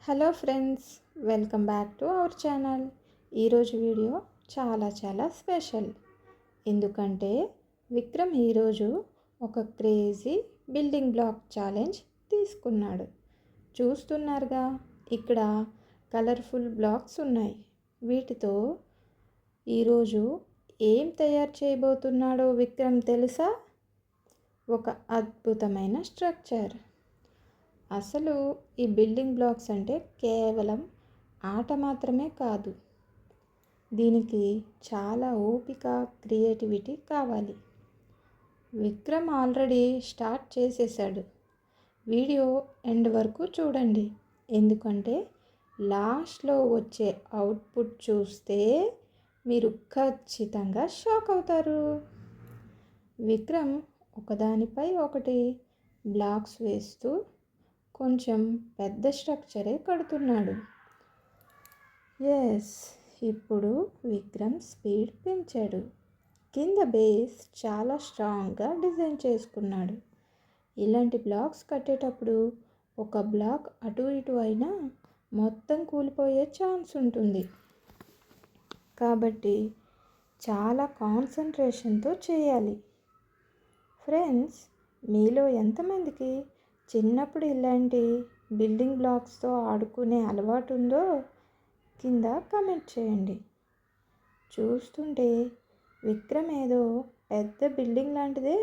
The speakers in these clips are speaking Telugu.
Hello friends, welcome back to our channel. ఈరోజు వీడియో చాలా స్పెషల్. ఎందుకంటే విక్రమ్ ఈరోజు ఒక క్రేజీ బిల్డింగ్ బ్లాక్ ఛాలెంజ్ తీసుకున్నాడు. చూస్తున్నారుగా, ఇక్కడ కలర్ఫుల్ బ్లాక్స్ ఉన్నాయి. వీటితో ఈరోజు ఏం తయారు చేయబోతున్నాడో విక్రమ్ తెలుసా? ఒక అద్భుతమైన స్ట్రక్చర్. అసలు ఈ బిల్డింగ్ బ్లాక్స్ అంటే కేవలం ఆట మాత్రమే కాదు, దీనికి చాలా ఓపిక, క్రియేటివిటీ కావాలి. విక్రమ్ ఆల్రెడీ స్టార్ట్ చేసేసాడు. వీడియో ఎండ్ వరకు చూడండి, ఎందుకంటే లాస్ట్లో వచ్చే అవుట్పుట్ చూస్తే మీరు ఖచ్చితంగా షాక్ అవుతారు. విక్రమ్ ఒకదానిపై ఒకటి బ్లాక్స్ వేస్తూ కొంచెం పెద్ద స్ట్రక్చరే కడుతున్నాడు. ఇప్పుడు విక్రమ్ స్పీడ్ పెంచాడు. కింద బేస్ చాలా స్ట్రాంగ్గా డిజైన్ చేసుకున్నాడు. ఇలాంటి బ్లాక్స్ కట్టేటప్పుడు ఒక బ్లాక్ అటు ఇటు అయినా మొత్తం కూలిపోయే ఛాన్స్ ఉంటుంది. కాబట్టి చాలా కాన్సన్ట్రేషన్తో చేయాలి. ఫ్రెండ్స్, మీలో ఎంతమందికి చిన్నప్పుడు ఇలాంటి బిల్డింగ్ బ్లాక్స్తో ఆడుకునే అలవాటు ఉందో కింద కమెంట్ చేయండి. చూస్తుంటే విక్రమ్ ఏదో పెద్ద బిల్డింగ్ లాంటిదే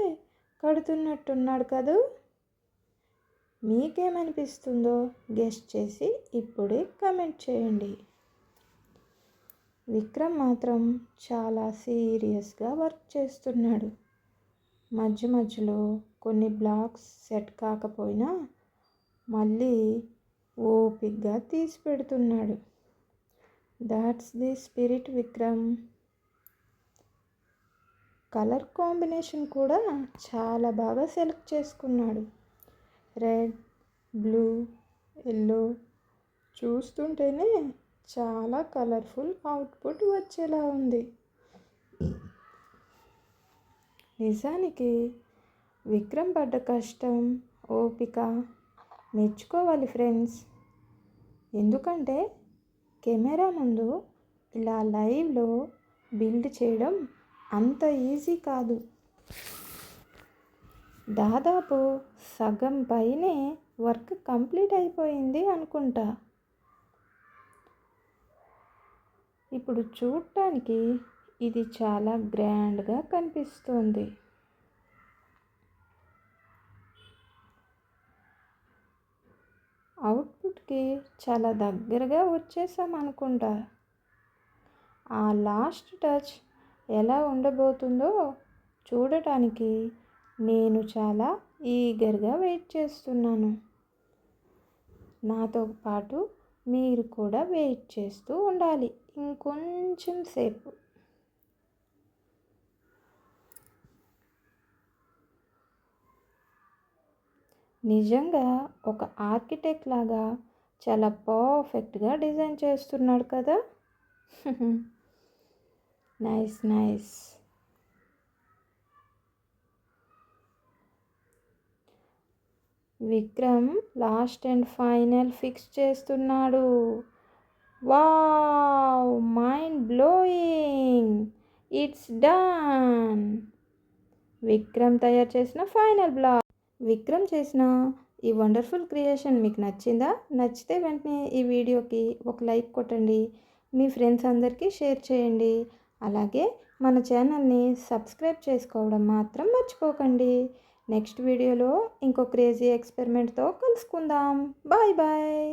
కడుతున్నట్టున్నాడు కదూ. మీకేమనిపిస్తుందో గెస్ చేసి ఇప్పుడే కమెంట్ చేయండి. విక్రమ్ మాత్రం చాలా సీరియస్గా వర్క్ చేస్తున్నాడు. మధ్యలో కొన్ని బ్లాక్స్ సెట్ కాకపోయినా మళ్ళీ ఓపిక్గా తీసి పెడుతున్నాడు. That's the spirit Vikram. Colour combination కూడా చాలా బాగా సెలెక్ట్ చేసుకున్నాడు. Red, blue, yellow. చూస్తుంటేనే చాలా కలర్ఫుల్ అవుట్పుట్ వచ్చేలా ఉంది. నిజానికి విక్రమ్ పడ్డ కష్టం, ఓపిక మెచ్చుకోవాలి ఫ్రెండ్స్. ఎందుకంటే కెమెరా ముందు ఇలా లైవ్లో బిల్డ్ చేయడం అంత ఈజీ కాదు. దాదాపు సగం పైనే వర్క్ కంప్లీట్ అయిపోయింది అనుకుంటా. ఇప్పుడు చూడటానికి ఇది చాలా గ్రాండ్గా కనిపిస్తుంది. అవుట్పుట్కి చాలా దగ్గరగా వచ్చేసాం అనుకుంటా. ఆ లాస్ట్ టచ్ ఎలా ఉండబోతుందో చూడటానికి నేను చాలా ఈగర్గా వెయిట్ చేస్తున్నాను. నాతో పాటు మీరు కూడా వెయిట్ చేస్తూ ఉండాలి ఇంకొంచెం సేపు. నిజంగా ఒక ఆర్కిటెక్ట్ లాగా చాలా పర్ఫెక్ట్గా డిజైన్ చేస్తున్నాడు కదా. Nice. Vikram last and final fix చేస్తున్నాడు. Wow, mind blowing, it's done. Vikram తయారు చేసిన ఫైనల్ బ్లాక్. విక్రమ్ చేసిన ఈ వండర్ఫుల్ క్రియేషన్ మీకు నచ్చిందా? నచ్చితే వెంటనే ఈ వీడియోకి ఒక లైక్ కొట్టండి. మీ ఫ్రెండ్స్ అందరికీ షేర్ చేయండి. అలాగే మన ఛానల్ని సబ్స్క్రైబ్ చేసుకోవడం మాత్రం మర్చిపోకండి. నెక్స్ట్ వీడియోలో ఇంకో క్రేజీ ఎక్స్పెరిమెంట్తో కలుసుకుందాం. బాయ్.